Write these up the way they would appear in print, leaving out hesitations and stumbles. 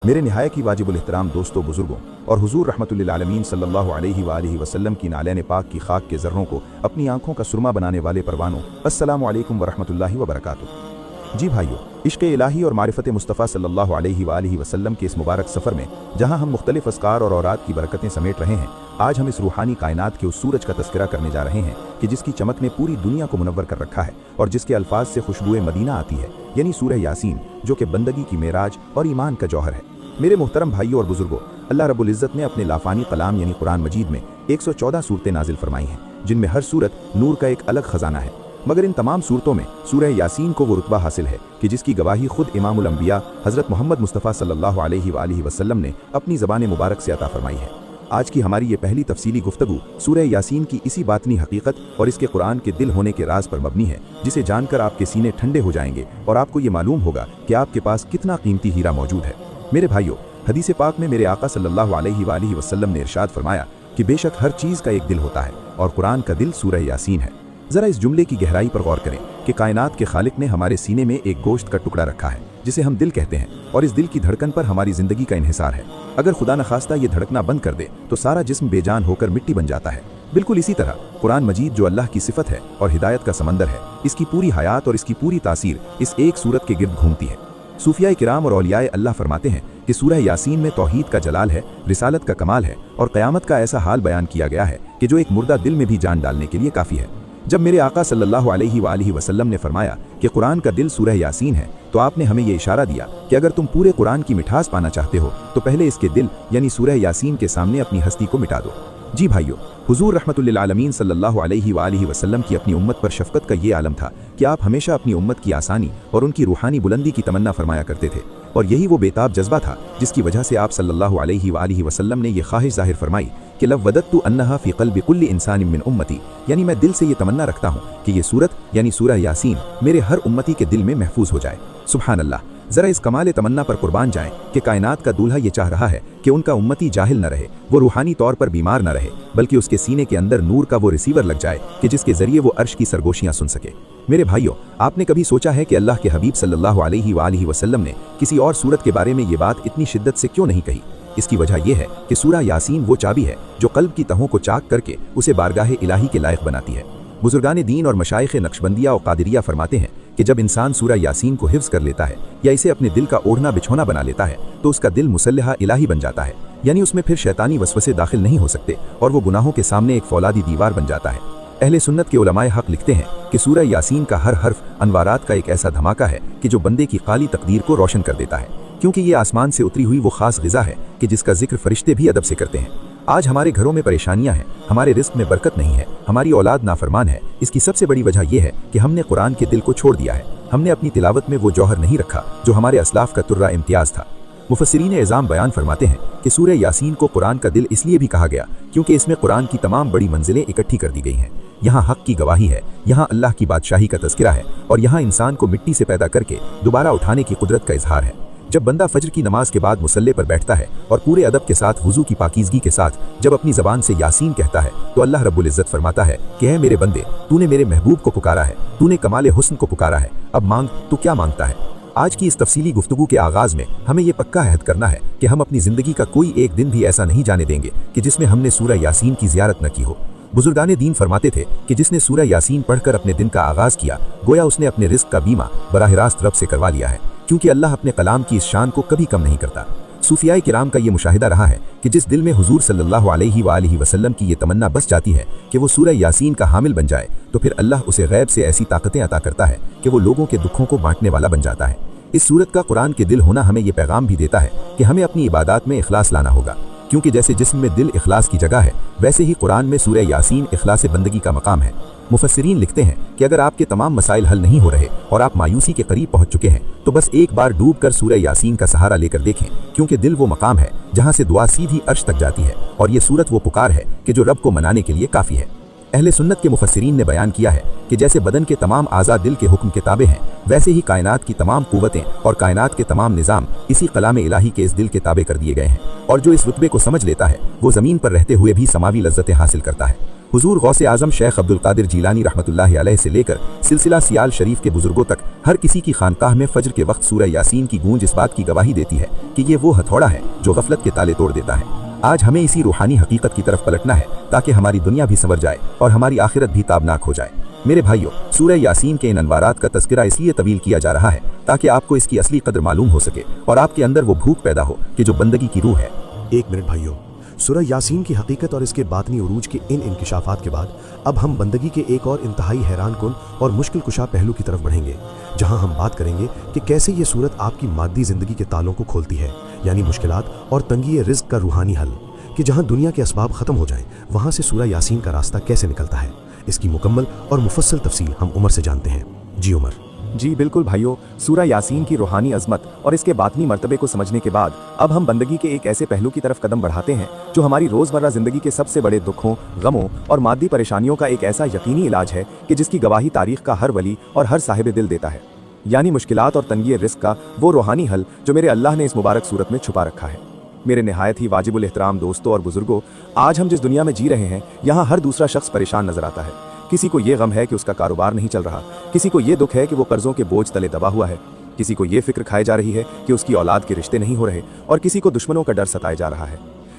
मेरे निहाय की वाजिबुल एहतराम दोस्तों, बुजुर्गों और हुजूर रहमतुल्लिल आलमीन सल्लल्लाहु अलैहि वसल्लम की नालैन पाक की खाक के ज़र्रों को अपनी आंखों का सुरमा बनाने वाले परवानों, अस्सलामु अलैकुम व रहमतुल्लाहि व बरकातुहू। जी भाइयों, इश्क़ इलाही और मारिफत मुस्तफ़ा सल्लल्लाहु अलैहि वसल्लम के इस मुबारक सफ़र में जहाँ हम मुख्तलिफ अस्कार और औरात की बरकतें समेट रहे हैं, आज हम इस रूहानी कायनात के उस सूरज का तज़किरा करने जा रहे हैं कि जिसकी चमक ने पूरी दुनिया को मुनव्वर कर रखा है और जिसके अल्फाज से खुशबुए मदीना आती है, यानी सूरह यासीन, जो कि बंदगी की मेराज और ईमान का जौहर है। मेरे मोहतरम भाइयों और बुजुर्गों, अल्लाह रब्बुल इज़्ज़त ने अपने लाफानी कलाम यानी कुरान मजीद में 114 सूरतें नाजिल फरमाई हैं, जिनमें हर सूरत नूर का एक अलग खजाना है। मगर इन तमाम सूरतों में सूरह यासीन को वो रुतबा हासिल है कि जिसकी गवाही खुद इमामुल अंबिया हज़रत मोहम्मद मुस्तफ़ा सल्लल्लाहु अलैहि वसल्लम ने अपनी ज़बान मुबारक से अता फरमाई है। आज की हमारी ये पहली तफसीली गुफ्तगू सूरह यासीन की इसी बातनी हकीकत और इसके कुरान के दिल होने के राज पर मबनी है, जिसे जानकर आपके सीने ठंडे हो जाएंगे और आपको ये मालूम होगा कि आपके पास कितना कीमती हीरा मौजूद है। मेरे भाइयों, हदीस पाक में मेरे आका सल्लल्लाहु अलैहि वसल्लम ने इरशाद फरमाया कि बेशक हर चीज़ का एक दिल होता है और कुरान का दिल सूरह यासीन है। ज़रा इस जुमले की गहराई पर गौर करें कि कायनात के खालिक ने हमारे सीने में एक गोश्त का टुकड़ा रखा है जिसे हम दिल कहते हैं, और इस दिल की धड़कन पर हमारी ज़िंदगी का इन्हिसार है। अगर खुदा न खास्ता ये धड़कना बंद कर दे तो सारा जिस्म बेजान होकर मिट्टी बन जाता है। बिल्कुल इसी तरह कुरान मजीद, जो अल्लाह की सिफत है और हिदायत का समंदर है, इसकी पूरी हयात और इसकी पूरी तासीर इस एक सूरत के गिर्द घूमती है। सूफिया किराम और औलियाए अल्लाह फरमाते हैं कि सूरह यासीन में तौहीद का जलाल है, रिसालत का कमाल है और क़यामत का ऐसा हाल बयान किया गया है कि जो एक मुर्दा दिल में भी जान डालने के लिए काफ़ी है। जब मेरे आका सल्लल्लाहु अलैहि वसल्लम ने फरमाया कि कुरान का दिल सूरह यासीन है, तो आपने हमें ये इशारा दिया कि अगर तुम पूरे कुरान की मिठास पाना चाहते हो तो पहले इसके दिल यानी सूरह यासीन के सामने अपनी हस्ती को मिटा दो। जी भाइयों, हुजूर रहमतुल्लिल आलमीन सल्लल्लाहु अलैहि वसल्लम की अपनी उम्मत पर शफ़क़त का ये आलम था कि आप हमेशा अपनी उम्मत की आसानी और उनकी रूहानी बुलंदी की तमन्ना फरमाया करते थे, और यही वो बेताब जज्बा था जिसकी वजह से आप सल्लल्लाहु अलैहि वसल्लम ने यह ख्वाहिश जाहिर फरमाई कि लव वदत्तु अन्नहा फ़ी क़ल्बि कुल्लि इंसान मिन उम्मती, यानी मैं दिल से ये तमन्ना रखता हूँ कि ये सूरत यानी सूरह यासीन मेरे हर उम्मती के दिल में महफूज हो जाए। सुभान अल्लाह, ज़रा इस कमाल तमन्ना पर कुर्बान जाएं कि कायनात का दूल्हा ये चाह रहा है कि उनका उम्मती जाहिल न रहे, वो रूहानी तौर पर बीमार न रहे, बल्कि उसके सीने के अंदर नूर का वो रिसीवर लग जाए कि जिसके ज़रिए वो अर्श की सरगोशियाँ सुन सके। मेरे भाइयों, आपने कभी सोचा है कि अल्लाह के हबीब सल्लल्लाहु अलैहि वसल्लम ने किसी और सूरत के बारे में ये बात इतनी शिद्दत से क्यों नहीं कही? इसकी वजह यह है कि सूरह यासीन वो चाबी है जो कल्ब की तहों को चाक करके उसे बारगाह इलाही के लायक बनाती है। बुजुर्गान दीन और मशाइख नक्शबंदिया और कादिरिया फरमाते हैं कि जब इंसान सूरह यासीन को हिफ्ज़ कर लेता है या इसे अपने दिल का ओढ़ना बिछोना बना लेता है तो उसका दिल मुसल्लहा इलाही बन जाता है, यानी उसमें फिर शैतानी वसवसे दाखिल नहीं हो सकते और वो गुनाहों के सामने एक फौलादी दीवार बन जाता है। अहले सुन्नत के उलमाए हक लिखते हैं कि सूरह यासीन का हर हर्फ अनवारात का एक ऐसा धमाका है कि जो बंदे की काली तकदीर को रोशन कर देता है, क्योंकि ये आसमान से उतरी हुई वो खास ग़िज़ा है कि जिसका जिक्र फरिश्ते भी अदब से करते हैं। आज हमारे घरों में परेशानियां हैं, हमारे रिस्क में बरकत नहीं है, हमारी औलाद नाफरमान है। इसकी सबसे बड़ी वजह यह है कि हमने कुरान के दिल को छोड़ दिया है। हमने अपनी तिलावत में वो जौहर नहीं रखा जो हमारे असलाफ का तुर्रा इम्तियाज़ था। मुफस्सिरीन एज़ाम बयान फरमाते हैं कि सूरह यासीन को कुरान का दिल इसलिए भी कहा गया क्योंकि इसमें कुरान की तमाम बड़ी मंजिलें इकट्ठी कर दी गई हैं। यहाँ हक़ की गवाही है, यहाँ अल्लाह की बादशाही का तज़किरा है और यहाँ इंसान को मिट्टी से पैदा करके दोबारा उठाने की कुदरत का इजहार है। जब बंदा फजर की नमाज के बाद मुसल्ले पर बैठता है और पूरे अदब के साथ वुज़ू की पाकीज़गी के साथ जब अपनी ज़बान से यासीन कहता है तो अल्लाह रब्बुल इज़्ज़त फरमाता है कि है मेरे बंदे, तूने मेरे महबूब को पुकारा है, तूने कमाल हुस्न को पुकारा है, अब मांग तू क्या मांगता है। आज की इस तफसीली गुफ्तगू के आगाज़ में हमें ये पक्का अहद करना है कि हम अपनी ज़िंदगी का कोई एक दिन भी ऐसा नहीं जाने देंगे कि जिसमें हमने सूरह यासीन की ज़ियारत न की हो। बुजुर्गान दीन फरमाते थे कि जिसने सूरह यासीन पढ़कर अपने दिन का आगाज़ किया, गोया उसने अपने रिस्क का बीमा बराह रास्त रब से करवा लिया है, क्योंकि अल्लाह अपने कलाम की इस शान को कभी कम नहीं करता। सूफियाए किराम का ये मुशाहिदा रहा है कि जिस दिल में हुजूर सल्लल्लाहु अलैहि वसल्लम की ये तमन्ना बस जाती है कि वो सूरह यासीन का हामिल बन जाए, तो फिर अल्लाह उसे गैब से ऐसी ताकतें अता करता है कि वो लोगों के दुखों को बांटने वाला बन जाता है। इस सूरत का कुरान के दिल होना हमें ये पैगाम भी देता है कि हमें अपनी इबादत में इखलास लाना होगा, क्योंकि जैसे जिस्म में दिल इखलास की जगह है, वैसे ही कुरान में सूरह यासीन इखलास बंदगी का मकाम है। मुफस्सिरीन लिखते हैं कि अगर आपके तमाम मसाइल हल नहीं हो रहे और आप मायूसी के करीब पहुंच चुके हैं तो बस एक बार डूब कर सूरह यासीन का सहारा लेकर देखें, क्योंकि दिल वो मकाम है जहां से दुआ सीधी अर्श तक जाती है और ये सूरत वो पुकार है कि जो रब को मनाने के लिए काफ़ी है। अहले सुन्नत के मुफस्सिरीन ने बयान किया है कि जैसे बदन के तमाम आज़ा दिल के हुक्म के ताबे हैं, वैसे ही कायनात की तमाम कुव्वतें और कायनात के तमाम निज़ाम इसी कलाम इलाही के इस दिल के ताबे कर दिए गए हैं, और जो इस रुतबे को समझ लेता है वो ज़मीन पर रहते हुए भी समावी लज्जतें हासिल करता है। हुजूर गौसे आजम शेख अब्दुल कादिर जीलानी रहमतुल्लाहि अलैह से लेकर सिलसिला सियाल शरीफ के बुजुर्गों तक हर किसी की खानकाह में फज्र के वक्त सूरह यासीन की गूंज इस बात की गवाही देती है कि ये वो हथौड़ा है जो गफलत के ताले तोड़ देता है। आज हमें इसी रूहानी हकीकत की तरफ पलटना है ताकि हमारी दुनिया भी संवर जाए और हमारी आखिरत भी ताबनाक हो जाए। मेरे भाइयों, सूरह यासीन के इन अनवारात का तज़किरा इसलिए तवील किया जा रहा है ताकि आपको इसकी असली कद्र मालूम हो सके और आपके अंदर वो भूख पैदा हो कि जो बंदगी की रूह है। एक मिनट भाइयों, सूरह यासीन की हकीकत और इसके बातनी उरूज के इन इंकिशाफात के बाद अब हम बंदगी के एक और इंतहाई हैरान कुन और मुश्किल कुशा पहलू की तरफ बढ़ेंगे, जहां हम बात करेंगे कि कैसे ये सूरत आपकी मादी जिंदगी के तालों को खोलती है, यानी मुश्किलात और तंगी रिज्क का रूहानी हल, कि जहां दुनिया के असबाब खत्म हो जाएं वहां से सूरह यासीन का रास्ता कैसे निकलता है। इसकी मुकम्मल और मुफस्सल तफसील हम उमर से जानते हैं। जी उमर। जी बिल्कुल भाइयों, सूरह यासीन की रूहानी अजमत और इसके बातनी मर्तबे को समझने के बाद अब हम बंदगी के एक ऐसे पहलू की तरफ कदम बढ़ाते हैं जो हमारी रोज़मर्रा ज़िंदगी के सबसे बड़े दुखों, गमों और मादी परेशानियों का एक ऐसा यकीनी इलाज है कि जिसकी गवाही तारीख़ का हर वली और हर साहिब दिल देता है, यानी मुश्किलात और तंगी रिस्क का वो रूहानी हल जो मेरे अल्लाह ने इस मुबारक सूरत में छुपा रखा है। मेरे नहायत ही वाजिबुल एहतराम दोस्तों और बुजुर्गों, आज हम जिस दुनिया में जी रहे हैं यहाँ हर दूसरा शख्स परेशान नजर आता है। किसी को ये गम है कि उसका कारोबार नहीं चल रहा, किसी को ये दुख है कि वो कर्जों के बोझ तले दबा हुआ है, किसी को ये फिक्र खाई जा रही है कि उसकी औलाद के रिश्ते नहीं हो रहे और किसी को दुश्मनों का डर सताए जा रहा है।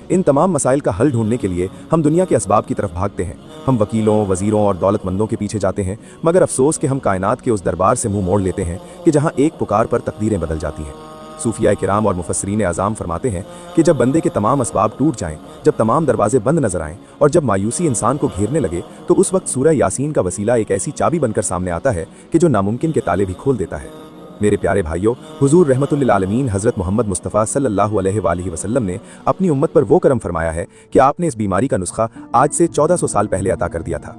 इन तमाम मसाइल का हल ढूंढने के लिए हम दुनिया के असबाब की तरफ भागते हैं। हम वकीलों, वजीरों और दौलतमंदों के पीछे जाते हैं, मगर अफसोस कि हम कायनात के उस दरबार से मुंह मोड़ लेते हैं कि जहाँ एक पुकार पर तकदीरें बदल जाती हैं। सूफिया किराम और मुफस्सरीन आज़ाम फरमाते हैं कि जब बंदे के तमाम असबाब टूट जाएं, जब तमाम दरवाजे बंद नजर आएं और जब मायूसी इंसान को घेरने लगे, तो उस वक्त सूरह यासीन का वसीला एक ऐसी चाबी बनकर सामने आता है कि जो नामुमकिन के ताले भी खोल देता है। मेरे प्यारे भाइयों, हुजूर रहमतुल्लिल आलमीन हज़रत मोहम्मद मुस्तफ़ा सल्लल्लाहु अलैहि वसल्लम ने अपनी उम्मत पर वो करम फरमाया है कि आपने इस बीमारी का नुस्खा आज से 1400 साल पहले अता कर दिया था।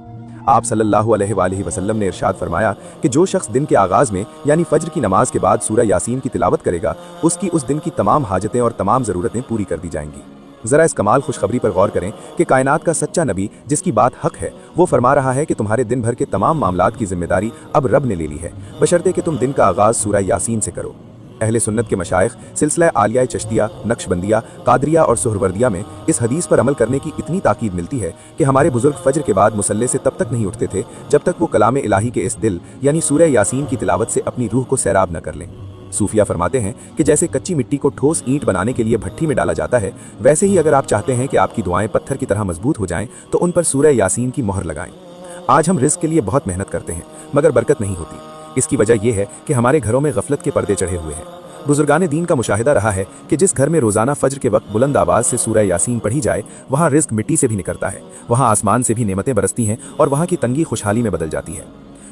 आप सल्लल्लाहु अलैहि वसल्लम ने इरशाद फरमाया कि जो शख्स दिन के आगाज़ में यानी फज्र की नमाज के बाद सूरह यासीन की तिलावत करेगा, उसकी उस दिन की तमाम हाजतें और तमाम ज़रूरतें पूरी कर दी जाएंगी। ज़रा इस कमाल खुशखबरी पर गौर करें कि कायनात का सच्चा नबी जिसकी बात हक है, वो फरमा रहा है कि तुम्हारे दिन भर के तमाम मामलात की जिम्मेदारी अब रब ने ले ली है, बशर्ते कि तुम दिन का आगाज़ सूरह यासीन से करो। अहले सुन्नत के मशाइख सिलसिला आलिया चिश्तिया, नक्शबंदिया, कादरिया और सुहरवर्दिया में इस हदीस पर अमल करने की इतनी ताकीद मिलती है कि हमारे बुजुर्ग फज्र के बाद मुसल्ले से तब तक नहीं उठते थे जब तक वो कलाम इलाही के इस दिल यानी सूरह यासीन की तिलावत से अपनी रूह को सैराब न कर लें। सूफिया फरमाते हैं कि जैसे कच्ची मिट्टी को ठोस ईंट बनाने के लिए भट्टी में डाला जाता है, वैसे ही अगर आप चाहते हैं कि आपकी दुआएं पत्थर की तरह मजबूत हो जाएं, तो उन पर सूरह यासीन की मोहर लगाएं। आज हम रिस्क के लिए बहुत मेहनत करते हैं, मगर बरकत नहीं होती। इसकी वजह यह है कि हमारे घरों में गफलत के पर्दे चढ़े हुए हैं। बुजुर्गान दीन का मुशाहिदा रहा है कि जिस घर में रोजाना फज्र के वक्त बुलंद आवाज से सूरह यासीन पढ़ी जाए, वहाँ रिस्क मिट्टी से भी निकलता है, वहाँ आसमान से भी नेमतें बरसती हैं और वहाँ की तंगी खुशहाली में बदल जाती है।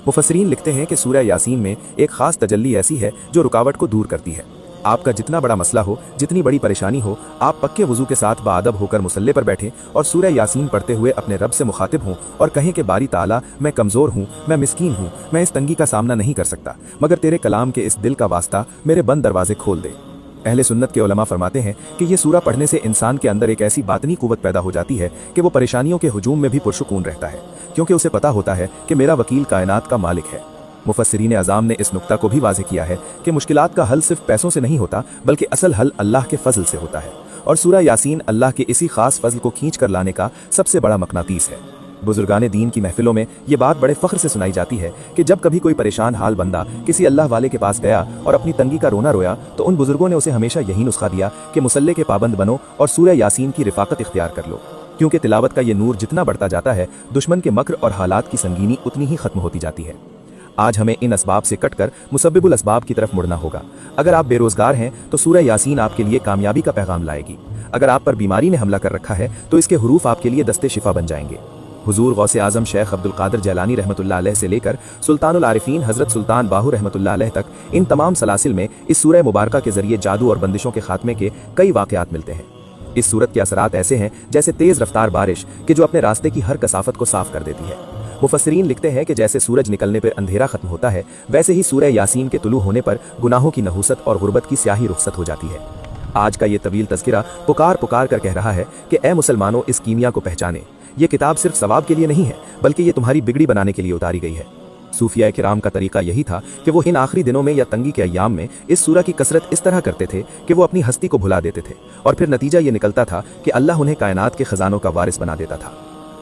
मुफस्सरीन लिखते हैं कि सूरह यासीन में एक खास तजल्ली ऐसी है जो रुकावट को दूर करती है। आपका जितना बड़ा मसला हो, जितनी बड़ी परेशानी हो, आप पक्के वजू के साथ बाअदब होकर मुसल्ले पर बैठें और सूरह यासीन पढ़ते हुए अपने रब से मुखातिब हों और कहें कि बारी ताला, मैं कमज़ोर हूँ, मैं मिस्कीन हूँ, मैं इस तंगी का सामना नहीं कर सकता, मगर तेरे कलाम के इस दिल का वास्ता मेरे बंद दरवाजे खोल दे। अहले सुन्नत के उलमा फरमाते हैं कि ये सूरा पढ़ने से इंसान के अंदर एक ऐसी बातनी कुव्वत पैदा हो जाती है कि वो परेशानियों के हुजूम में भी पुरसुकून रहता है, क्योंकि उसे पता होता है कि मेरा वकील कायनात का मालिक है। मुफस्सिरीन आज़ाम ने इस नुक्ता को भी वाज़ेह किया है कि मुश्किलात का हल सिर्फ पैसों से नहीं होता, बल्कि असल हल अल्लाह के फजल से होता है, और सूरह यासीन अल्लाह के इसी खास फजल को खींच कर लाने का सबसे बड़ा मकनातीस है। बुजुर्गान दीन की महफिलों में ये बात बड़े फ़ख्र से सुनाई जाती है कि जब कभी कोई परेशान हाल बंदा किसी अल्लाह वाले के पास गया और अपनी तंगी का रोना रोया, तो उन बुजुर्गों ने उसे हमेशा यही नुस्खा दिया कि मुसल्ले के पाबंद बनो और सूरह यासीन की रिफाकत इख्तियार कर लो, क्योंकि तिलावत का ये नूर जितना बढ़ता जाता है, दुश्मन के मक्र और हालात की संगीनी उतनी ही खत्म होती जाती है। आज हमें इन असबाब से कटकर मुसब्बिबुल असबाब की तरफ मुड़ना होगा। अगर आप बेरोजगार हैं तो सूरह यासीन आपके लिए कामयाबी का पैगाम लाएगी। अगर आप पर बीमारी ने हमला कर रखा है तो इसके हुरूफ आपके लिए दस्ते शिफा बन जाएंगे। हुजूर गौसे आजम शेख अब्दुल कादिर जैलानी रहमतुल्लाह अलैह से लेकर सुल्तानुल आरिफीन हज़रत सुल्तान बाहू रहमतुल्लाह अलैह तक इन तमाम सलासिल में इस सूरह मुबारका के जरिए जादू और बंदिशों के खात्मे के कई वाक़यात मिलते हैं। इस सूरत के असरात ऐसे हैं जैसे तेज़ रफ्तार बारिश कि जो अपने रास्ते की हर कसाफत को साफ कर देती है। मुफस्सिरीन लिखते हैं कि जैसे सूरज निकलने पर अंधेरा खत्म होता है, वैसे ही सूरह यासीन के तुलू होने पर गुनाहों की नहूसत और गुर्बत की स्याही रुखसत हो जाती है। आज का ये तवील तज़किरा पुकार पुकार कर कह रहा है कि ए मुसलमानों, इस कीमिया को पहचाने। ये किताब सिर्फ सवाब के लिए नहीं है, बल्कि ये तुम्हारी बिगड़ी बनाने के लिए उतारी गई है। सूफिया किराम का तरीका यही था कि वो इन आखिरी दिनों में या तंगी के अय्याम में इस सूरह की कसरत इस तरह करते थे कि वो अपनी हस्ती को भुला देते थे, और फिर नतीजा ये निकलता था कि अल्लाह उन्हें कायनात के खजानों का वारिस बना देता था।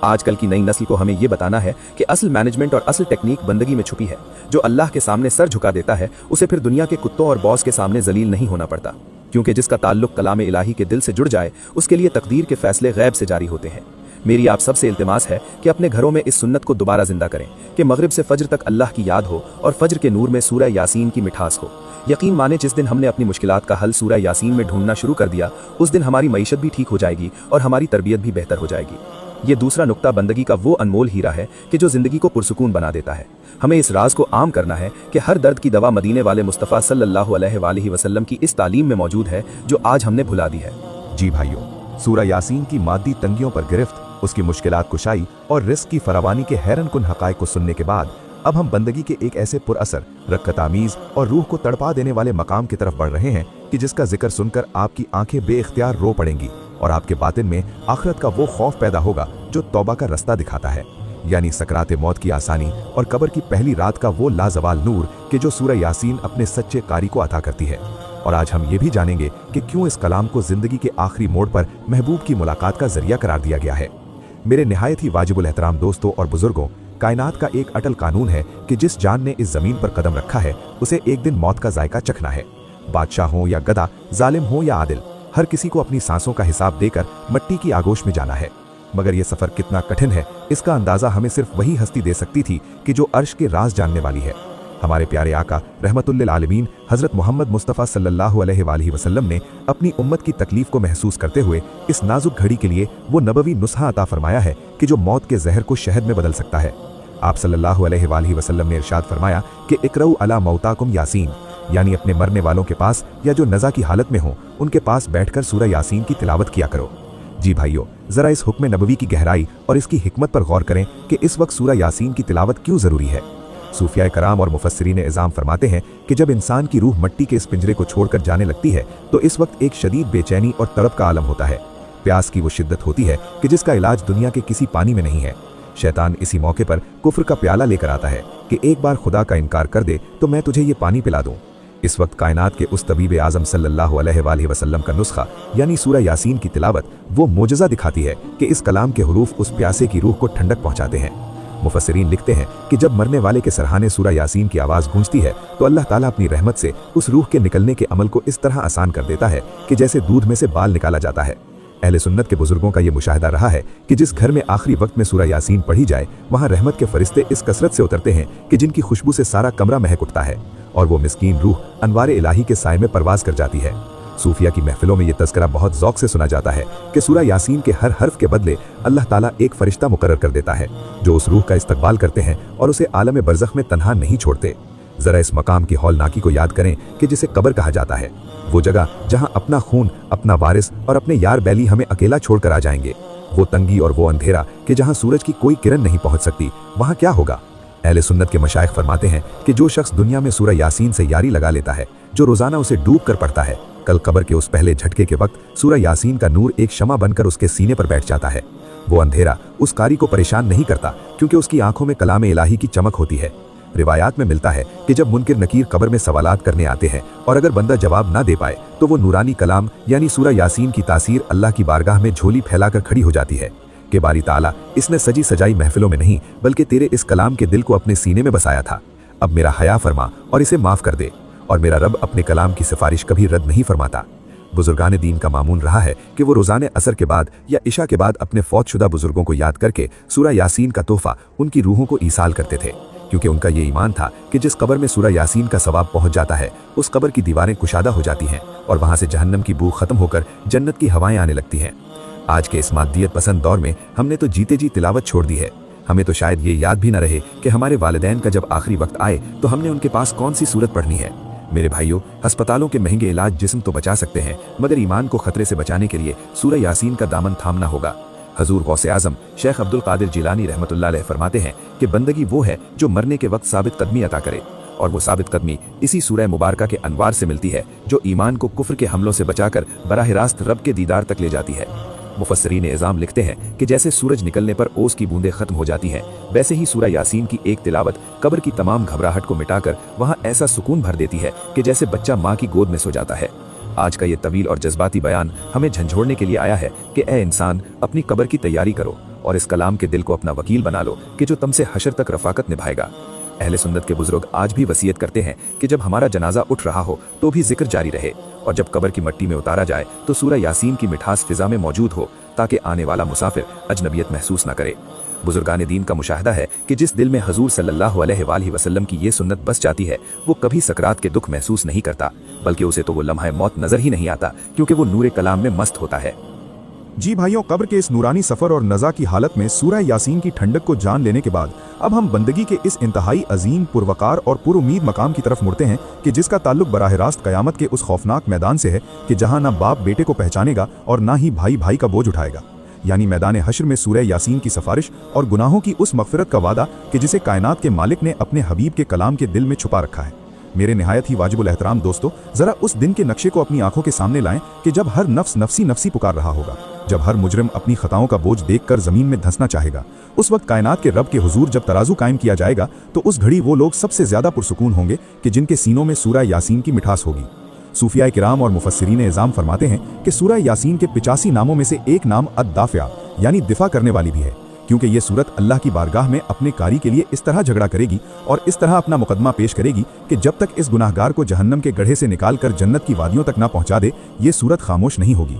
आजकल की नई नस्ल को हमें ये बताना है कि असल मैनेजमेंट और असल टेक्निक बंदगी में छुपी है। जो अल्लाह के सामने सर झुका देता है उसे फिर दुनिया के कुत्तों और बॉस के सामने जलील नहीं होना पड़ता, क्योंकि जिसका ताल्लुक कलाम इलाही के दिल से जुड़ जाए उसके लिए तकदीर के फैसले गैब से जारी होते हैं। मेरी आप सबसे इल्तिमास है कि अपने घरों में इस सुन्नत को दोबारा जिंदा करें कि मगरिब से फजर तक अल्लाह की याद हो और फजर के नूर में सूरह यासीन की मिठास हो। यकीन माने जिस दिन हमने अपनी मुश्किलात का हल सूरह यासीन में ढूंढना शुरू कर दिया उस दिन हमारी मईशत भी ठीक हो जाएगी और हमारी तरबियत भी बेहतर हो जाएगी। ये दूसरा नुक्ता बंदगी का वो अनमोल हीरा है कि जो जिंदगी को पुरसुकून बना देता है। हमें इस राज को आम करना है कि हर दर्द की दवा मदीने वाले मुस्तफ़ा सल्लल्लाहु अलैहि वसल्लम की इस तालीम में मौजूद है जो आज हमने भुला दी है। जी भाइयों, सूरह यासीन की मादी तंगियों पर गिरफ्त, उसकी मुश्किलात कुशाई और रिस्क की फरावानी के हैरनकुन हक़ाइक़ को सुनने के बाद अब हम बंदगी के एक ऐसे पुरअसर, रक्कत-आमीज़ और रूह को तड़पा देने वाले मकाम की तरफ बढ़ रहे हैं कि जिसका जिक्र सुनकर आपकी आंखें बेइख्तियार रो पड़ेंगी और आपके बातिन में आखिरत का वो खौफ पैदा होगा जो तौबा का रास्ता दिखाता है, यानी सकरात मौत की आसानी और कब्र की पहली रात का वो लाजवाल नूर कि जो सूरह यासीन अपने सच्चे कारी को अता करती है। और आज हम ये भी जानेंगे कि क्यों इस कलाम को जिंदगी के आखिरी मोड़ पर महबूब की मुलाकात का जरिया करार दिया गया है। मेरे निहायत ही वाजिबुल एहतराम दोस्तों और बुजुर्गों, कायनात का एक अटल कानून है कि जिस जान ने इस जमीन पर कदम रखा है उसे एक दिन मौत का जायका चखना है। बादशाह हो या गधा, जालिम हो या आदिल, हर किसी को अपनी सांसों का हिसाब देकर मिट्टी की आगोश में जाना है। मगर यह सफर कितना कठिन है इसका अंदाजा हमें सिर्फ वही हस्ती दे सकती थी कि जो अर्श के राज जानने वाली है। हमारे प्यारे आका रहमतुल्लिल आलमीन हजरत मोहम्मद मुस्तफ़ा सल्लल्लाहु अलैहि वसल्लम ने अपनी उम्मत की तकलीफ को महसूस करते हुए इस नाजुक घड़ी के लिए वो नबवी नुस्खा अता फरमाया है कि जो मौत के जहर को शहद में बदल सकता है। आप सल्लल्लाहु अलैहि वसल्लम ने इरशाद फरमाया कि इकरऊ अला मौताकुम यासीन, यानी अपने मरने वालों के पास या जो नज़ा की हालत में हो उनके पास बैठकर सूरह यासीन की तिलावत किया करो। जी भाइयों, जरा इस हुक्म नबवी की गहराई और इसकी हिकमत पर गौर करें कि इस वक्त सूरह यासीन की तिलावत क्यों जरूरी है। सूफिया कराम और मुफस्सिरीन इज़ाम फरमाते हैं कि जब इंसान की रूह मट्टी के इस पिंजरे को छोड़कर जाने लगती है तो इस वक्त एक शदीद बेचैनी और तड़प का आलम होता है। प्यास की वो शिद्दत होती है कि जिसका इलाज दुनिया के किसी पानी में नहीं है। शैतान इसी मौके पर कुफ्र का प्याला लेकर आता है कि एक बार खुदा का इनकार कर दे तो मैं तुझे ये पानी पिला दूं। इस वक्त कायनात के उस तबीब आज़म सल्लल्लाहु अलैहि वसल्लम का नुस्खा यानी सूरह यासीन की तिलावत वो मोजज़ा दिखाती है कि इस कलाम के हुरूफ उस प्यासे की रूह को ठंडक पहुंचाते हैं। मुफस्सिरीन लिखते हैं कि जब मरने वाले के सरहाने सूरह यासीन की आवाज़ गूंजती है तो अल्लाह ताला अपनी रहमत से उस रूह के निकलने के अमल को इस तरह आसान कर देता है कि जैसे दूध में से बाल निकाला जाता है। अहले सुन्नत के बुजुर्गों का ये मुशाहिदा रहा है कि जिस घर में आखिरी वक्त में सूरह यासीन पढ़ी जाए वहाँ रहमत के फरिश्ते इस कसरत से उतरते हैं कि जिनकी खुशबू से सारा कमरा महक उठता है और वो मिस्कीन रूह अनवार इलाही के साए में परवाज कर जाती है। सूफिया की महफिलों में ये तज़किरा बहुत ज़ौक़ से सुना जाता है कि सूरह यासीन के हर हर्फ के बदले अल्लाह ताला एक फरिश्ता मुकर्रर कर देता है जो उस रूह का इस्तकबाल करते हैं और उसे आलम बरज़ख में तन्हा नहीं छोड़ते। ज़रा इस मकाम की हौलनाकी को याद करें कि जिसे कब्र कहा जाता है, वो जगह जहाँ अपना खून, अपना वारिस और अपने यार बैली हमें अकेला छोड़कर आ जाएंगे। वो तंगी और वो अंधेरा कि जहाँ सूरज की कोई किरण नहीं पहुँच सकती, वहाँ क्या होगा। अहले सुन्नत के मशाइख फरमाते हैं कि जो शख्स दुनिया में सूरह यासीन से यारी लगा लेता है, जो रोज़ाना उसे डूब कर पढ़ता है, कल कब्र के उस पहले झटके के वक्त सूरह यासीन का नूर एक शमा बनकर उसके सीने पर बैठ जाता है। वो अंधेरा उस कारी को परेशान नहीं करता क्योंकि उसकी आंखों में कलाम इलाही की चमक होती है। रिवायात में मिलता है कि जब मुनकिर नकीर कब्र में सवालात करने आते हैं और अगर बंदा जवाब ना दे पाए तो वो नूरानी कलाम यानी सूरह यासीन की तासीर अल्लाह की बारगाह में झोली फैलाकर खड़ी हो जाती है कि बारी ताला, इसने सजी सजाई महफिलों में नहीं बल्कि तेरे इस कलाम के दिल को अपने सीने में बसाया था। अब मेरा हया फरमा और इसे माफ़ कर दे। और मेरा रब अपने कलाम की सिफारिश कभी रद्द नहीं फरमाता। बुजुर्गान दीन का मामूल रहा है कि वो रोज़ाने असर के बाद या इशा के बाद अपने फौतशुदा बुजुर्गों को याद करके सूरह यासीन का तोहफा उनकी रूहों को ईसाल करते थे, क्योंकि उनका ये ईमान था कि जिस कब्र में सूरह यासीन का सवाब पहुंच जाता है उस कब्र की दीवारें कुशादा हो जाती हैं और वहां से जहन्नम की बू खत्म होकर जन्नत की हवाएं आने लगती हैं। आज के इस मादियत पसंद दौर में हमने तो जीते जी तिलावत छोड़ दी है। हमें तो शायद ये याद भी न रहे कि हमारे वालिदैन का जब आखिरी वक्त आए तो हमने उनके पास कौन सी सूरत पढ़नी है। मेरे भाइयों, अस्पतालों के महंगे इलाज जिस्म तो बचा सकते हैं मगर ईमान को खतरे से बचाने के लिए सूरह यासीन का दामन थामना होगा। हजूर गौसे आजम शेख अब्दुल कादिर जिलानी रहमतुल्लाह अलैह फरमाते हैं कि बंदगी वो है जो मरने के वक्त साबित कदमी अता करे, और वो साबित कदमी इसी सूरह मुबारका के अनवार से मिलती है जो ईमान को कुफ्र के हमलों से बचाकर बराह रास्त रब के दीदार तक ले जाती है। मुफस्सिरीन इज़ाम लिखते हैं कि जैसे सूरज निकलने पर ओस की बूंदें खत्म हो जाती हैं, वैसे ही सूरह यासीन की एक तिलावत कब्र की तमाम घबराहट को मिटाकर वहाँ ऐसा सुकून भर देती है कि जैसे बच्चा माँ की गोद में सो जाता है। आज का ये तवील और जज्बाती बयान हमें झंझोड़ने के लिए आया है कि ए इंसान, अपनी कब्र की तैयारी करो और इस कलाम के दिल को अपना वकील बना लो कि जो तुमसे हशर तक रफाकत निभाएगा। अहले सुन्नत के बुजुर्ग आज भी वसीयत करते हैं कि जब हमारा जनाजा उठ रहा हो तो भी जिक्र जारी रहे, और जब कब्र की मिट्टी में उतारा जाए तो सूरह यासीन की मिठास फिजा में मौजूद हो, ताकि आने वाला मुसाफिर अजनबियत महसूस न करे। बुजुर्गान दीन का मुशाहदा है कि जिस दिल में हजूर सल्लल्लाहु अलैहि वसल्लम की ये सुन्नत बस जाती है, वो कभी सकरात के दुख महसूस नहीं करता, बल्कि उसे तो वो लम्हा मौत नजर ही नहीं आता, क्योंकि वो नूरे कलाम में मस्त होता है। जी भाइयों, कब्र के इस नूरानी सफर और नज़ा की हालत में सूरह यासीन की ठंडक को जान लेने के बाद अब हम बंदगी के इस इंतहाई अजीम, पुरवकार और पुरुम्मीद मकाम की तरफ मुड़ते हैं कि जिसका ताल्लुक बराह रास्त क़यामत के उस खौफनाक मैदान से है कि जहां ना बाप बेटे को पहचानेगा और ना ही भाई भाई का बोझ उठाएगा, यानी मैदान हश्र में सूरह यासीन की सिफारिश और गुनाहों की उस मग़फ़िरत का वादा कि जिसे कायनात के मालिक ने अपने हबीब के कलाम के दिल में छुपा रखा है। मेरे निहायत ही वाजिबुल एहतराम दोस्तों, जरा उस दिन के नक्शे को अपनी आंखों के सामने लाएं कि जब हर नफ्स नफसी नफसी पुकार रहा होगा, जब हर मुजरिम अपनी खताओं का बोझ देखकर जमीन में धंसना चाहेगा। उस वक्त कायनात के रब के हुजूर जब तराजू कायम किया जाएगा तो उस घड़ी वो लोग सबसे ज्यादा पुरसुकून होंगे कि जिनके सीनों में सूरह यासीन की मिठास होगी। सूफिया किराम और मुफस्सिरीन इज़ाम फरमाते हैं कि सूरह यासीन के 85 नामों में से एक नाम अद-दाफ़िया यानी दिफा करने वाली भी है, क्योंकि ये सूरत अल्लाह की बारगाह में अपने कारी के लिए इस तरह झगड़ा करेगी और इस तरह अपना मुकदमा पेश करेगी कि जब तक इस गुनाहगार को जहन्नम के गड्ढे से निकाल कर जन्नत की वादियों तक ना पहुंचा दे, ये सूरत खामोश नहीं होगी।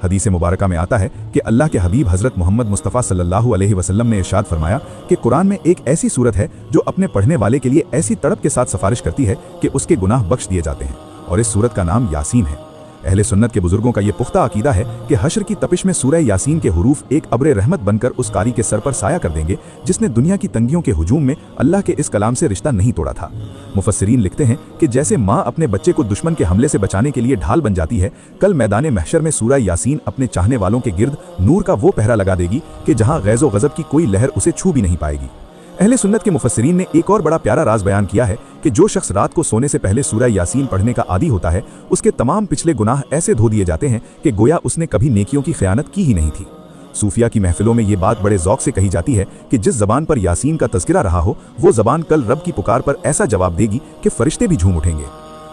हदीस मुबारका में आता है कि अल्लाह के हबीब हज़रत मोहम्मद मुस्तफ़ा सल्लल्लाहु अलैहि वसल्लम ने इरशाद फरमाया कि कुरान में एक ऐसी सूरत है जो अपने पढ़ने वाले के लिए ऐसी तड़प के साथ सिफारिश करती है कि उसके गुनाह बख्श दिए जाते हैं, और इस सूरत का नाम यासीन है। अहले सुन्नत के बुजुर्गों का ये पुख्ता अकीदा है कि हश्र की तपिश में सूरह यासीन के हुरूफ एक अब्र रहमत बनकर उस कारी के सर पर साया कर देंगे जिसने दुनिया की तंगियों के हुजूम में अल्लाह के इस कलाम से रिश्ता नहीं तोड़ा था। मुफस्सिरीन लिखते हैं कि जैसे माँ अपने बच्चे को दुश्मन के हमले से बचाने के लिए ढाल बन जाती है, कल मैदान महशर में सूरह यासीन अपने चाहने वालों के गिर्द नूर का वो पहरा लगा देगी कि जहाँ गैज़ो गज़ब की कोई लहर उसे छू भी नहीं पाएगी। अहले सुन्नत के मुफस्सिरीन ने एक और बड़ा प्यारा राज बयान किया है कि जो शख्स रात को सोने से पहले सूरह यासीन पढ़ने का आदी होता है, उसके तमाम पिछले गुनाह ऐसे धो दिए जाते हैं कि गोया उसने कभी नेकियों की खयानत की ही नहीं थी। सूफिया की महफिलों में ये बात बड़े ज़ौक़ से कही जाती है कि जिस ज़बान पर यासीन का तज़किरा रहा हो, वो ज़बान कल रब की पुकार पर ऐसा जवाब देगी कि फरिश्ते भी झूम उठेंगे।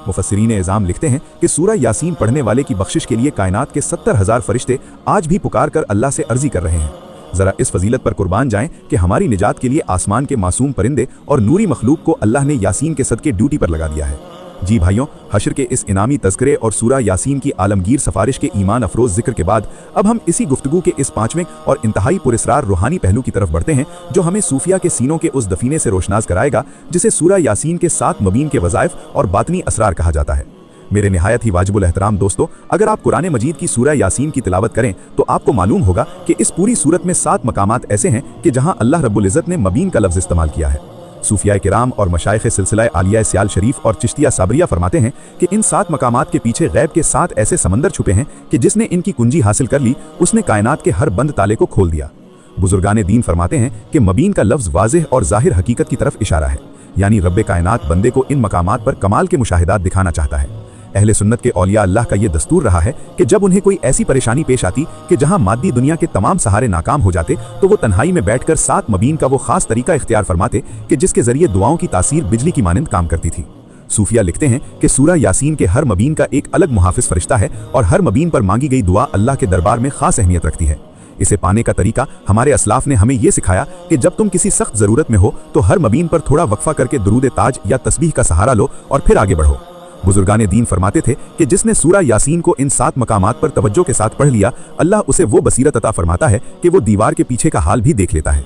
मुफस्सिरीन इज़ाम लिखते हैं कि सूरह यासीन पढ़ने वाले की बख्शिश के लिए कायनात के 70,000 फरिश्ते आज भी पुकार कर अल्लाह से अर्जी कर रहे हैं। जरा इस फजीलत पर कुर्बान जाएं कि हमारी निजात के लिए आसमान के मासूम परिंदे और नूरी मखलूक को अल्लाह ने यासीन के सदके ड्यूटी पर लगा दिया है। जी भाइयों, हश्र के इस इनामी तज़किरे और सूरह यासीन की आलमगीर सफारिश के ईमान अफरोज जिक्र के बाद अब हम इसी गुफ्तगू के इस पांचवें और इंतहाई पुरस्रार रूहानी पहलू की तरफ बढ़ते हैं, जो हमें सूफिया के सीनों के उस दफीने से रोशनास कराएगा जिसे सूरह यासीन के 7 मबीन के वज़ाइफ और बातनी असरार कहा जाता है। मेरे निहायत ही वाजिबुल एहतराम दोस्तों, अगर आप कुरान मजीद की सूरह यासीन की तिलावत करें तो आपको मालूम होगा कि इस पूरी सूरत में 7 मकामात ऐसे हैं कि जहां अल्लाह रब्बुल इज़्ज़त ने मबीन का लफ्ज़ इस्तेमाल किया है। सूफिया किराम और मशाइख़ सिलसिला आलिया सियाल शरीफ और चिश्तिया साबरिया फरमाते हैं कि इन 7 मकामात के पीछे गैब के 7 ऐसे समंदर छुपे हैं कि जिसने इनकी कुंजी हासिल कर ली, उसने कायनात के हर बंद ताले को खोल दिया। बुजुर्गान दीन फरमाते हैं कि मबीन का लफ्ज़ वाज़ेह और ज़ाहिर हकीकत की तरफ इशारा है, यानी रब्बे कायनात बंदे को इन मकामात पर कमाल के मुशाहिदात दिखाना चाहता है। अहले सुन्नत के औलिया अल्लाह का ये दस्तूर रहा है कि जब उन्हें कोई ऐसी परेशानी पेश आती कि जहां मादी दुनिया के तमाम सहारे नाकाम हो जाते, तो वो तन्हाई में बैठकर 7 मबीन का वो खास तरीका इख्तियार फरमाते कि जिसके जरिए दुआओं की तासीर बिजली की मानंद काम करती थी। सूफिया लिखते हैं कि सूरह यासीन के हर मबीन का एक अलग मुहाफिज फरिश्ता है और हर मबीन पर मांगी गई दुआ अल्लाह के दरबार में खास अहमियत रखती है। इसे पाने का तरीका हमारे असलाफ ने हमें यह सिखाया कि जब तुम किसी सख्त जरूरत में हो तो हर मबीन पर थोड़ा वक्फा करके दुरूद ताज या तस्बीह का सहारा लो और फिर आगे बढ़ो। बुजुर्गान दीन फरमाते थे कि जिसने सूरह यासीन को इन 7 मकामात पर तवज्जो के साथ पढ़ लिया, अल्लाह उसे वो बसीरत अता फरमाता है कि वो दीवार के पीछे का हाल भी देख लेता है।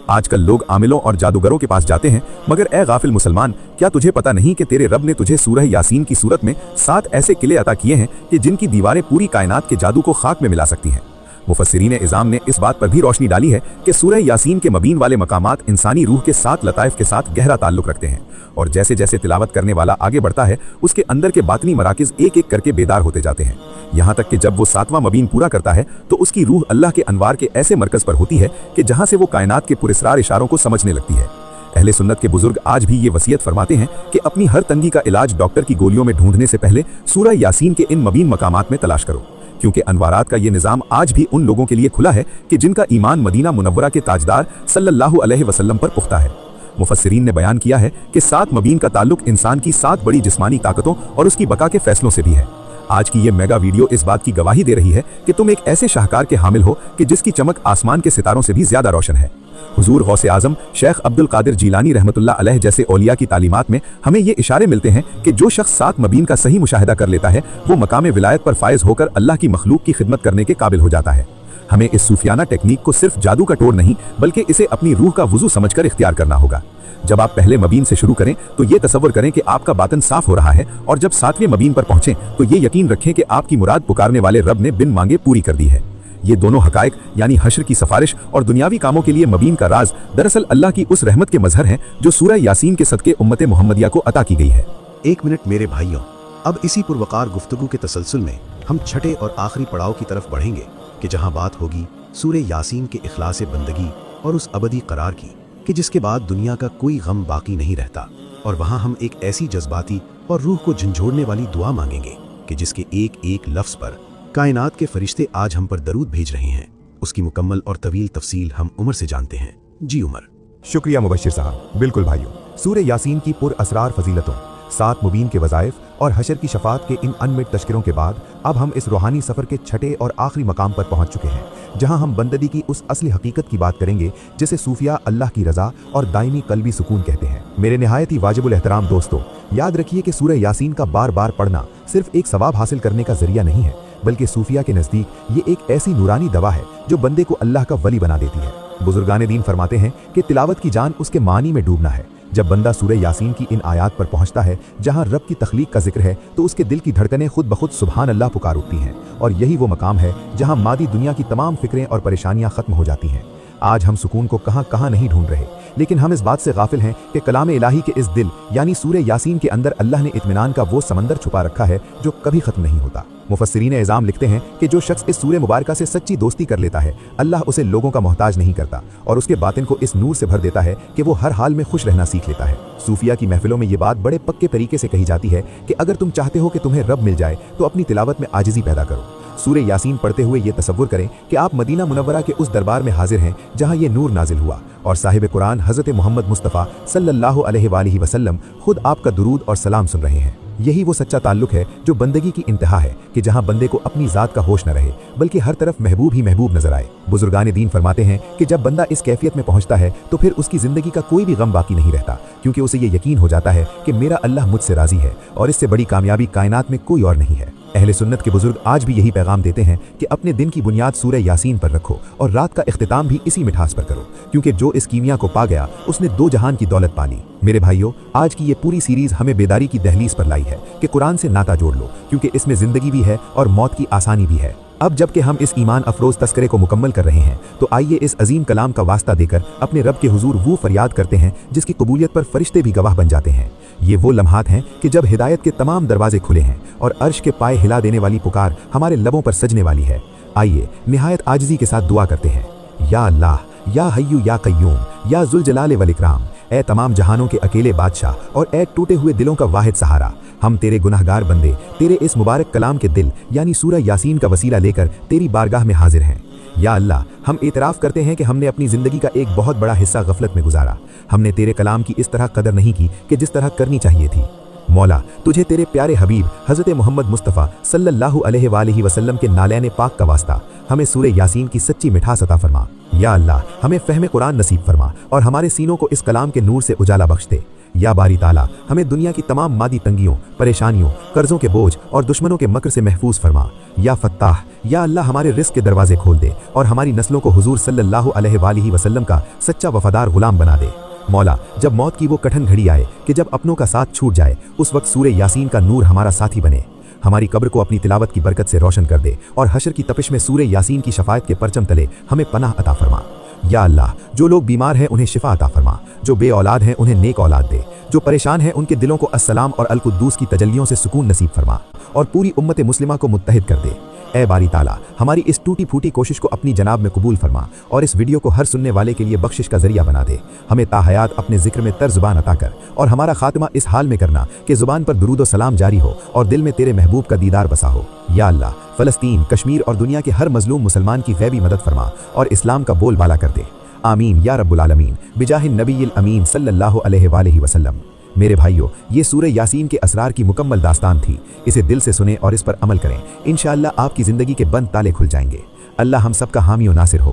आजकल लोग आमिलों और जादूगरों के पास जाते हैं, मगर ए गाफिल मुसलमान, क्या तुझे पता नहीं कि तेरे रब ने तुझे सूरह यासीन की सूरत में 7 ऐसे किले अता किए हैं कि जिनकी दीवारें पूरी कायनात के जादू को खाक में मिला सकती हैं। मुफस्सिरीन इज़ाम ने इस बात पर भी रोशनी डाली है कि सूरह यासीन के मबीन वाले मकामात इंसानी रूह के 7 लताइफ के साथ गहरा ताल्लुक रखते हैं, और जैसे जैसे तिलावत करने वाला आगे बढ़ता है उसके अंदर के बातनी मराकिज एक एक करके बेदार होते जाते हैं, यहाँ तक कि जब वो 7वां मबीन पूरा करता है तो उसकी रूह अल्लाह के अनवार के ऐसे मरकज पर होती है कि जहाँ से वो कायनात के पुरस्रार इशारों को समझने लगती है। अहले सुन्नत के बुजुर्ग आज भी ये वसीयत फरमाते हैं कि अपनी हर तंगी का इलाज डॉक्टर की गोलियों में ढूंढने से पहले सूरह यासीन के इन मबीन मकामात में तलाश करो, क्योंकि अनवारात का ये निज़ाम आज भी उन लोगों के लिए खुला है कि जिनका ईमान मदीना मुनव्वरा के ताजदार सल्लल्लाहु अलैहि वसल्लम पर पुख्ता है। मुफस्सिरीन ने बयान किया है कि 7 मबीन का ताल्लुक इंसान की 7 बड़ी जिस्मानी ताकतों और उसकी बका के फैसलों से भी है। आज की ये मेगा वीडियो इस बात की गवाही दे रही है कि तुम एक ऐसे शाहकार के हामिल हो कि जिसकी चमक आसमान के सितारों से भी ज्यादा रोशन है। हुजूर गौसे आजम शेख अब्दुल कादिर जीलानी रहमतुल्लाह अलैह जैसे औलिया की तालीमात में हमें ये इशारे मिलते हैं कि जो शख्स 7 मबीन का सही मुशाहिदा कर लेता है वो मकाम विलायत पर फायज होकर अल्लाह की मखलूक की खिदमत करने के काबिल हो जाता है। हमें इस सूफियाना टेक्निक को सिर्फ जादू का टोर नहीं बल्कि इसे अपनी रूह का वुजू समझकर इख्तियार करना होगा। जब आप पहले मबीन से शुरू करें तो ये तसव्वुर करें कि आपका बातन साफ हो रहा है, और जब 7वें मबीन पर पहुंचें तो ये यकीन रखें कि आपकी मुराद पुकारने वाले रब ने बिन मांगे पूरी कर दी है। ये दोनों हकायक यानी हश्र की सफारिश और दुनियावी कामों के लिए मबीन का राज दरअसल अल्लाह की उस रहमत के मजहर हैं जो सूरह यासीन के सदके उम्मत मुहम्मदिया को अता की गई है। 1 मिनट मेरे भाइयों, अब इसी पुरवकार गुफ्तगू के तसलसल में हम छठे और आखिरी पड़ाव की तरफ बढ़ेंगे कि जहां बात होगी सूरह यासीन के इखलास बंदगी और उस अबदी करार की कि जिसके बाद दुनिया का कोई गम बाकी नहीं रहता। और वहां हम एक ऐसी जज्बाती और रूह को झंझोड़ने वाली दुआ मांगेंगे कि जिसके एक एक लफ्ज़ पर कायनात के फरिश्ते आज हम पर दरूद भेज रहे हैं। उसकी मुकम्मल और तवील तफसील हम उमर से जानते हैं। जी उमर। शुक्रिया मुबश्शिर साहब। बिल्कुल भाइयों, सूरह यासीन की पुर असरार फजीलतों, 7 मुबीन के वज़ाइफ और हशर की शफात के इन अनमिट तस्करों के बाद अब हम इस रूहानी सफ़र के छठे और आखिरी मकाम पर पहुंच चुके हैं, जहां हम बंदगी की उस असली हकीकत की बात करेंगे जिसे सूफिया अल्लाह की रज़ा और दायमी कल्बी सुकून कहते हैं। मेरे निहायत ही वाजिबुल एहतराम दोस्तों, याद रखिए कि सूरह यासीन का बार बार पढ़ना सिर्फ एक सवाब हासिल करने का जरिया नहीं है, बल्कि सूफिया के नज़दीक ये एक ऐसी नूरानी दवा है जो बंदे को अल्लाह का वली बना देती है। बुजुर्गान दीन फरमाते हैं कि तिलावत की जान उसके मानी में डूबना है। जब बंदा सूरह यासीन की इन आयात पर पहुंचता है जहां रब की तख्लीक का जिक्र है तो उसके दिल की धड़कनें खुद ब खुद सुभान अल्लाह पुकार उठती हैं, और यही वो मकाम है जहां मादी दुनिया की तमाम फिक्रें और परेशानियां खत्म हो जाती हैं। आज हम सुकून को कहां कहां नहीं ढूंढ रहे, लेकिन हम इस बात से गाफिल हैं कि कलाम इलाही के इस दिल यानी सूरह यासीन के अंदर अल्लाह ने इत्मीनान का वो समंदर छुपा रखा है जो कभी खत्म नहीं होता। मुफस्सिरीन इज़ाम लिखते हैं कि जो शख्स इस सूरह मुबारका से सच्ची दोस्ती कर लेता है, अल्लाह उसे लोगों का मोहताज नहीं करता और उसके बातिन को इस नूर से भर देता है कि वो हर हाल में खुश रहना सीख लेता है। सूफिया की महफिलों में ये बात बड़े पक्के तरीके से कही जाती है कि अगर तुम चाहते हो कि तुम्हें रब मिल जाए तो अपनी तिलावत में आजिज़ी पैदा करो। सूरह यासीन पढ़ते हुए ये तसव्वुर करें कि आप मदीना मुनव्वरा के उस दरबार में हाजिर हैं जहां ये नूर नाजिल हुआ और साहिब कुरान हज़रत मोहम्मद मुस्तफ़ा सल्लल्लाहु अलैहि वसल्लम खुद आपका दुरूद और सलाम सुन रहे हैं। यही वो सच्चा ताल्लुक है जो बंदगी की इंतहा है कि जहां बंदे को अपनी ज़ात का होश न रहे बल्कि हर तरफ महबूब ही महबूब नजर आए। बुजुर्गान दीन फरमाते हैं कि जब बंदा इस कैफियत में पहुंचता है तो फिर उसकी ज़िंदगी का कोई भी गम बाकी नहीं रहता, क्योंकि उसे ये यकीन हो जाता है कि मेरा अल्लाह मुझसे राज़ी है और इससे बड़ी कामयाबी कायनात में कोई और नहीं है। अहले सुन्नत के बुजुर्ग आज भी यही पैगाम देते हैं कि अपने दिन की बुनियाद सूरह यासीन पर रखो और रात का इख्तिताम भी इसी मिठास पर करो, क्योंकि जो इस कीमिया को पा गया उसने 2 जहान की दौलत पा ली। मेरे भाइयों, आज की ये पूरी सीरीज हमें बेदारी की दहलीज पर लाई है कि कुरान से नाता जोड़ लो, क्योंकि इसमें जिंदगी भी है और मौत की आसानी भी है। अब जबकि हम इस ईमान अफरोज तस्करे को मुकम्मल कर रहे हैं तो आइए इस अजीम कलाम का वास्ता देकर अपने रब के हुजूर वो फरियाद करते हैं जिसकी कबूलियत पर फरिश्ते भी गवाह बन जाते हैं। ये वो लम्हात हैं कि जब हिदायत के तमाम दरवाजे खुले हैं और अर्श के पाए हिला देने वाली पुकार हमारे लबों पर सजने वाली है। आइए निहायत आजिज़ी के साथ दुआ करते हैं। या अल्लाह, या हय्यू या कय्यूम, या जुल जलाल वल इकराम, ए तमाम जहानों के अकेले बादशाह और ए टूटे हुए दिलों का वाहिद सहारा, हम तेरे गुनहगार बंदे तेरे इस मुबारक कलाम के दिल यानी सूरह यासीन का वसीला लेकर तेरी बारगाह में हाजिर हैं। या अल्लाह, हम इतराफ़ करते हैं कि हमने अपनी ज़िंदगी का एक बहुत बड़ा हिस्सा गफलत में गुजारा। हमने तेरे कलाम की इस तरह कदर नहीं की कि जिस तरह करनी चाहिए थी। मौला, तुझे तेरे प्यारे हबीब हज़रत मोहम्मद मुस्तफ़ा सल्लल्लाहु अलैहि वसल्लम के नालैन पाक का वास्ता हमें सूरह यासीन की सच्ची मिठास अता फरमा। या अल्लाह, हमें फ़हम कुरान नसीब फरमा और हमारे सीनों को इस कलाम के नूर से उजाला बख्श दे। या बारी ताला, हमें दुनिया की तमाम मादी तंगियों, परेशानियों, कर्जों के बोझ और दुश्मनों के मकर से महफूज फरमा। या फत्ताह, या अल्लाह हमारे रिस्क के दरवाजे खोल दे और हमारी नस्लों को हुजूर सल्लल्लाहु अलैहि वसल्लम का सच्चा वफादार गुलाम बना दे। मौला, जब मौत की वो कठिन घड़ी आए कि जब अपनों का साथ छूट जाए, उस वक्त सूरह यासीन का नूर हमारा साथी बने। हमारी कब्र को अपनी तिलावत की बरकत से रोशन कर दे और हशर की तपिश में सूरह यासीन की शफायत के परचम तले हमें पनाह अता फरमा। या अल्लाह, जो लोग बीमार हैं उन्हें शिफा अता फरमा, जो बे औलाद हैं उन्हें नेक औलाद दे, जो परेशान हैं उनके दिलों को अस्सलाम और अल कुद्दूस की तजल्लियों से सुकून नसीब फरमा और पूरी उम्मत मुस्लिमा को मुत्तहिद कर दे। ए बारी ताला, हमारी इस टूटी फूटी कोशिश को अपनी जनाब में कबूल फरमा और इस वीडियो को हर सुनने वाले के लिए बख्शिश का जरिया बना दे। हमें ताहयात अपने जिक्र में तर्जुबान अता कर और हमारा खात्मा इस हाल में करना कि जुबान पर दुरूद व सलाम जारी हो और दिल में तेरे महबूब का दीदार बसा हो। या अल्लाह, फ़लस्तीन, कश्मीर और दुनिया के हर मजलूम मुसलमान की गैबी मदद फरमा और इस्लाम का बोलबाला कर दे। आमीन या रब्बुल आलमीन, बिजाहिन नबील अमीन सल्लल्लाहु अलैहि वसल्लम। मेरे भाइयों, ये सूरह यासीन के असरार की मुकम्मल दास्तान थी। इसे दिल से सुने और इस पर अमल करें। इंशाअल्लाह आपकी ज़िंदगी के बंद ताले खुल जाएंगे। अल्लाह हम सबका हामी और नासिर हो।